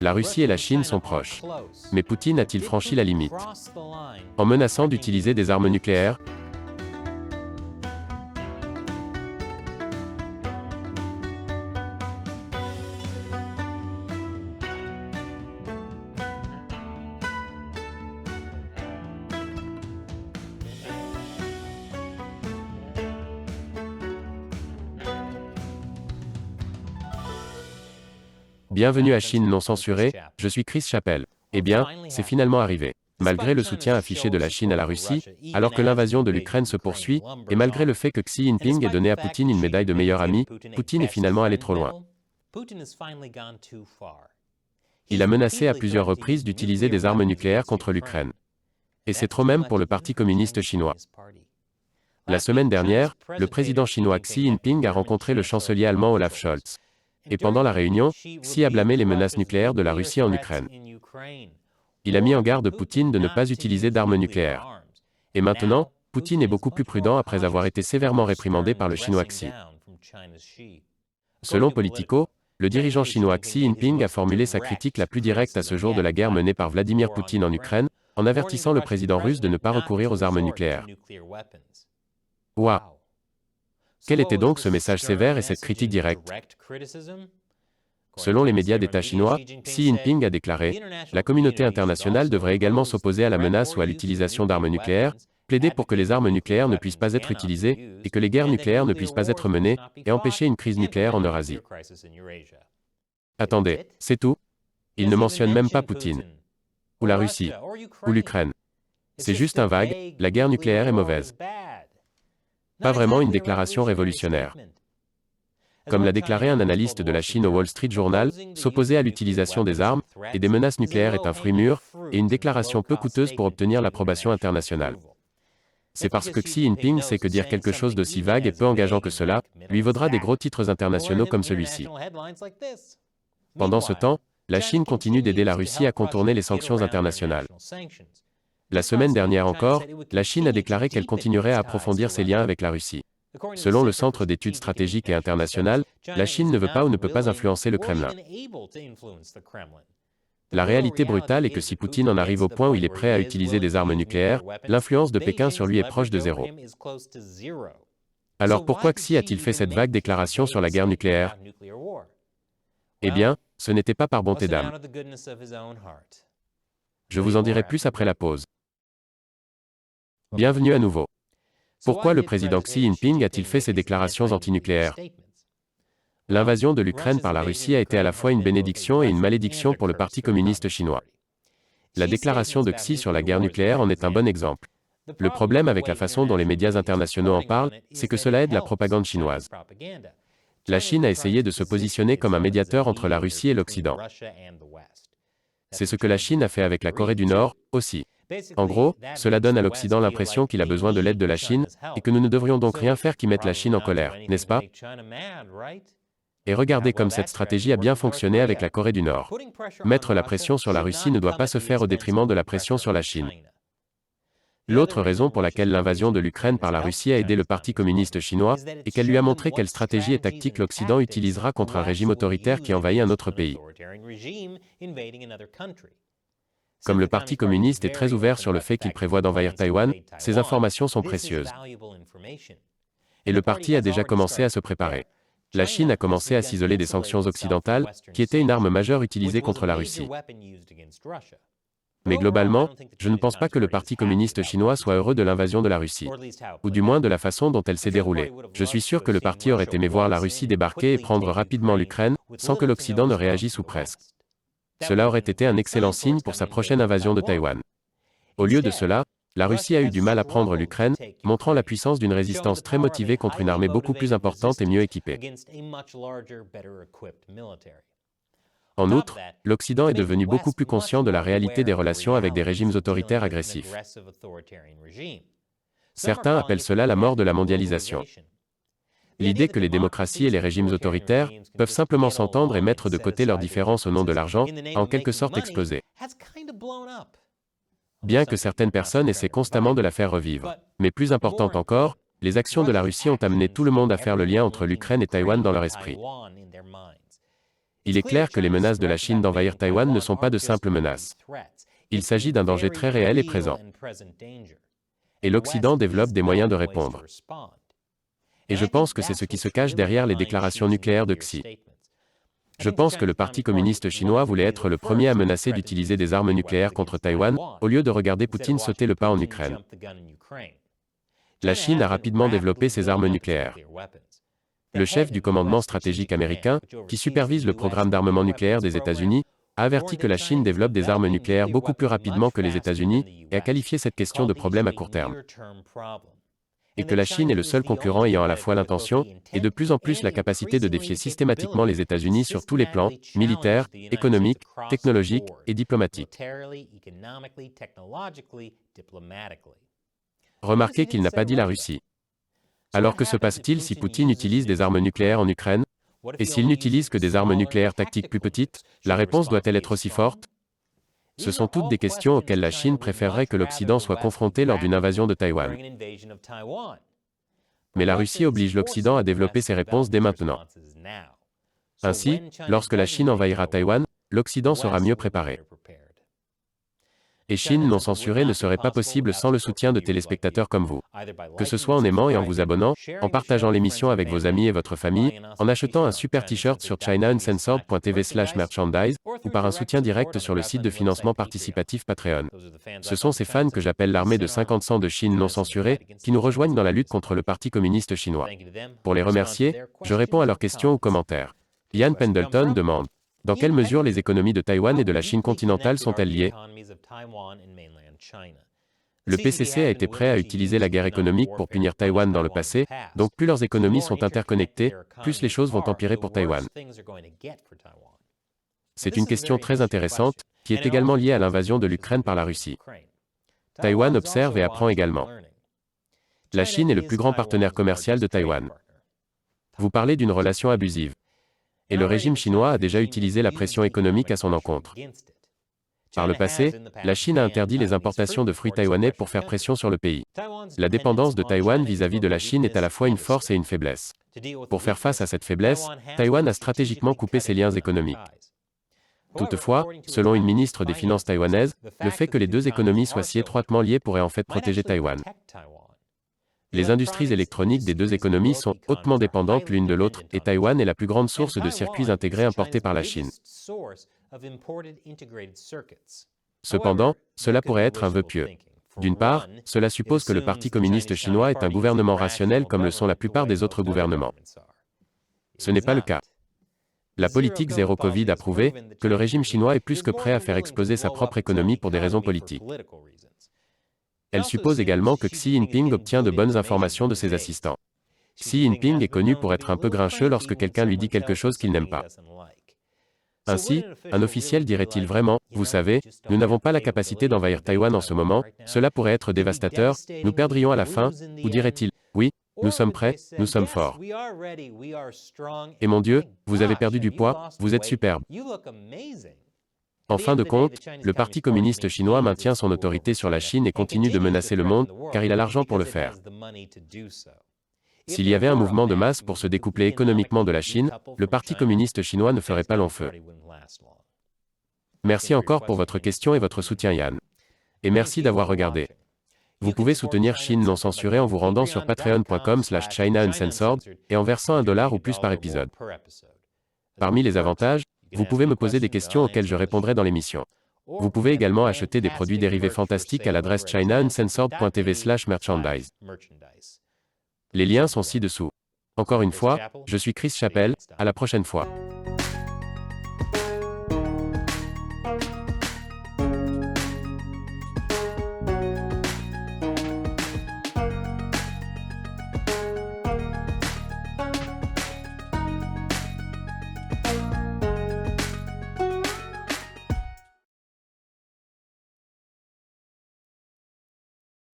La Russie et la Chine sont proches. Mais Poutine a-t-il franchi la limite en menaçant d'utiliser des armes nucléaires? Bienvenue à Chine non censurée, je suis Chris Chappell. Eh bien, c'est finalement arrivé. Malgré le soutien affiché de la Chine à la Russie, alors que l'invasion de l'Ukraine se poursuit, et malgré le fait que Xi Jinping ait donné à Poutine une médaille de meilleur ami, Poutine est finalement allé trop loin. Il a menacé à plusieurs reprises d'utiliser des armes nucléaires contre l'Ukraine. Et c'est trop même pour le Parti communiste chinois. La semaine dernière, le président chinois Xi Jinping a rencontré le chancelier allemand Olaf Scholz. Et pendant la réunion, Xi a blâmé les menaces nucléaires de la Russie en Ukraine. Il a mis en garde Poutine de ne pas utiliser d'armes nucléaires. Et maintenant, Poutine est beaucoup plus prudent après avoir été sévèrement réprimandé par le chinois Xi. Selon Politico, le dirigeant chinois Xi Jinping a formulé sa critique la plus directe à ce jour de la guerre menée par Vladimir Poutine en Ukraine, en avertissant le président russe de ne pas recourir aux armes nucléaires. Waouh! Quel était donc ce message sévère et cette critique directe? Selon les médias d'État chinois, Xi Jinping a déclaré « La communauté internationale devrait également s'opposer à la menace ou à l'utilisation d'armes nucléaires, plaider pour que les armes nucléaires ne puissent pas être utilisées, et que les guerres nucléaires ne puissent pas être menées, et empêcher une crise nucléaire en Eurasie. » Attendez, c'est tout? Il ne mentionne même pas Poutine, ou la Russie, ou l'Ukraine. C'est juste un vague, la guerre nucléaire est mauvaise. Pas vraiment une déclaration révolutionnaire. Comme l'a déclaré un analyste de la Chine au Wall Street Journal, s'opposer à l'utilisation des armes et des menaces nucléaires est un fruit mûr, et une déclaration peu coûteuse pour obtenir l'approbation internationale. C'est parce que Xi Jinping sait que dire quelque chose d'aussi vague et peu engageant que cela, lui vaudra des gros titres internationaux comme celui-ci. Pendant ce temps, la Chine continue d'aider la Russie à contourner les sanctions internationales. La semaine dernière encore, la Chine a déclaré qu'elle continuerait à approfondir ses liens avec la Russie. Selon le Centre d'études stratégiques et internationales, la Chine ne veut pas ou ne peut pas influencer le Kremlin. La réalité brutale est que si Poutine en arrive au point où il est prêt à utiliser des armes nucléaires, l'influence de Pékin sur lui est proche de zéro. Alors pourquoi Xi a-t-il fait cette vague déclaration sur la guerre nucléaire? Eh bien, ce n'était pas par bonté d'âme. Je vous en dirai plus après la pause. Bienvenue à nouveau. Pourquoi le président Xi Jinping a-t-il fait ces déclarations antinucléaires? L'invasion de l'Ukraine par la Russie a été à la fois une bénédiction et une malédiction pour le Parti communiste chinois. La déclaration de Xi sur la guerre nucléaire en est un bon exemple. Le problème avec la façon dont les médias internationaux en parlent, c'est que cela aide la propagande chinoise. La Chine a essayé de se positionner comme un médiateur entre la Russie et l'Occident. C'est ce que la Chine a fait avec la Corée du Nord, aussi. En gros, cela donne à l'Occident l'impression qu'il a besoin de l'aide de la Chine, et que nous ne devrions donc rien faire qui mette la Chine en colère, n'est-ce pas? Et regardez comme cette stratégie a bien fonctionné avec la Corée du Nord. Mettre la pression sur la Russie ne doit pas se faire au détriment de la pression sur la Chine. L'autre raison pour laquelle l'invasion de l'Ukraine par la Russie a aidé le Parti communiste chinois, est qu'elle lui a montré quelle stratégie et tactique l'Occident utilisera contre un régime autoritaire qui envahit un autre pays. Comme le Parti communiste est très ouvert sur le fait qu'il prévoit d'envahir Taïwan, ces informations sont précieuses. Et le parti a déjà commencé à se préparer. La Chine a commencé à s'isoler des sanctions occidentales, qui étaient une arme majeure utilisée contre la Russie. Mais globalement, je ne pense pas que le Parti communiste chinois soit heureux de l'invasion de la Russie. Ou du moins de la façon dont elle s'est déroulée. Je suis sûr que le parti aurait aimé voir la Russie débarquer et prendre rapidement l'Ukraine, sans que l'Occident ne réagisse ou presque. Cela aurait été un excellent signe pour sa prochaine invasion de Taïwan. Au lieu de cela, la Russie a eu du mal à prendre l'Ukraine, montrant la puissance d'une résistance très motivée contre une armée beaucoup plus importante et mieux équipée. En outre, l'Occident est devenu beaucoup plus conscient de la réalité des relations avec des régimes autoritaires agressifs. Certains appellent cela la mort de la mondialisation. L'idée que les démocraties et les régimes autoritaires peuvent simplement s'entendre et mettre de côté leurs différences au nom de l'argent a en quelque sorte explosé. Bien que certaines personnes essaient constamment de la faire revivre. Mais plus important encore, les actions de la Russie ont amené tout le monde à faire le lien entre l'Ukraine et Taïwan dans leur esprit. Il est clair que les menaces de la Chine d'envahir Taïwan ne sont pas de simples menaces. Il s'agit d'un danger très réel et présent. Et l'Occident développe des moyens de répondre. Et je pense que c'est ce qui se cache derrière les déclarations nucléaires de Xi. Je pense que le Parti communiste chinois voulait être le premier à menacer d'utiliser des armes nucléaires contre Taïwan, au lieu de regarder Poutine sauter le pas en Ukraine. La Chine a rapidement développé ses armes nucléaires. Le chef du commandement stratégique américain, qui supervise le programme d'armement nucléaire des États-Unis, a averti que la Chine développe des armes nucléaires beaucoup plus rapidement que les États-Unis et a qualifié cette question de problème à court terme. Et que la Chine est le seul concurrent ayant à la fois l'intention et de plus en plus la capacité de défier systématiquement les États-Unis sur tous les plans, militaires, économiques, technologiques et diplomatiques. Remarquez qu'il n'a pas dit la Russie. Alors que se passe-t-il si Poutine utilise des armes nucléaires en Ukraine? Et s'il n'utilise que des armes nucléaires tactiques plus petites, la réponse doit-elle être aussi forte? Ce sont toutes des questions auxquelles la Chine préférerait que l'Occident soit confronté lors d'une invasion de Taïwan. Mais la Russie oblige l'Occident à développer ses réponses dès maintenant. Ainsi, lorsque la Chine envahira Taïwan, l'Occident sera mieux préparé. Et Chine non censurée ne serait pas possible sans le soutien de téléspectateurs comme vous. Que ce soit en aimant et en vous abonnant, en partageant l'émission avec vos amis et votre famille, en achetant un super t-shirt sur chinauncensored.tv/merchandise, ou par un soutien direct sur le site de financement participatif Patreon. Ce sont ces fans que j'appelle l'armée de 50 cents de Chine non censurée, qui nous rejoignent dans la lutte contre le Parti communiste chinois. Pour les remercier, je réponds à leurs questions ou commentaires. Ian Pendleton demande: dans quelle mesure les économies de Taïwan et de la Chine continentale sont-elles liées? Le PCC a été prêt à utiliser la guerre économique pour punir Taïwan dans le passé, donc plus leurs économies sont interconnectées, plus les choses vont empirer pour Taïwan. C'est une question très intéressante, qui est également liée à l'invasion de l'Ukraine par la Russie. Taïwan observe et apprend également. La Chine est le plus grand partenaire commercial de Taïwan. Vous parlez d'une relation abusive. Et le régime chinois a déjà utilisé la pression économique à son encontre. Par le passé, la Chine a interdit les importations de fruits taïwanais pour faire pression sur le pays. La dépendance de Taïwan vis-à-vis de la Chine est à la fois une force et une faiblesse. Pour faire face à cette faiblesse, Taïwan a stratégiquement coupé ses liens économiques. Toutefois, selon une ministre des Finances taïwanaise, le fait que les deux économies soient si étroitement liées pourrait en fait protéger Taïwan. Les industries électroniques des deux économies sont hautement dépendantes l'une de l'autre et Taïwan est la plus grande source de circuits intégrés importés par la Chine. Cependant, cela pourrait être un vœu pieux. D'une part, cela suppose que le Parti communiste chinois est un gouvernement rationnel comme le sont la plupart des autres gouvernements. Ce n'est pas le cas. La politique zéro Covid a prouvé que le régime chinois est plus que prêt à faire exploser sa propre économie pour des raisons politiques. Elle suppose également que Xi Jinping obtient de bonnes informations de ses assistants. Xi Jinping est connu pour être un peu grincheux lorsque quelqu'un lui dit quelque chose qu'il n'aime pas. Ainsi, un officiel dirait-il vraiment, vous savez, nous n'avons pas la capacité d'envahir Taïwan en ce moment, cela pourrait être dévastateur, nous perdrions à la fin, ou dirait-il, oui, nous sommes prêts, nous sommes forts. Et mon Dieu, vous avez perdu du poids, vous êtes superbe. En fin de compte, le Parti communiste chinois maintient son autorité sur la Chine et continue de menacer le monde, car il a l'argent pour le faire. S'il y avait un mouvement de masse pour se découpler économiquement de la Chine, le Parti communiste chinois ne ferait pas long feu. Merci encore pour votre question et votre soutien, Yann. Et merci d'avoir regardé. Vous pouvez soutenir Chine non censurée en vous rendant sur patreon.com/ChinaUncensored et en versant $1 ou plus par épisode. Parmi les avantages, vous pouvez me poser des questions auxquelles je répondrai dans l'émission. Vous pouvez également acheter des produits dérivés fantastiques à l'adresse chinauncensored.tv/merchandise. Les liens sont ci-dessous. Encore une fois, je suis Chris Chappell, à la prochaine fois.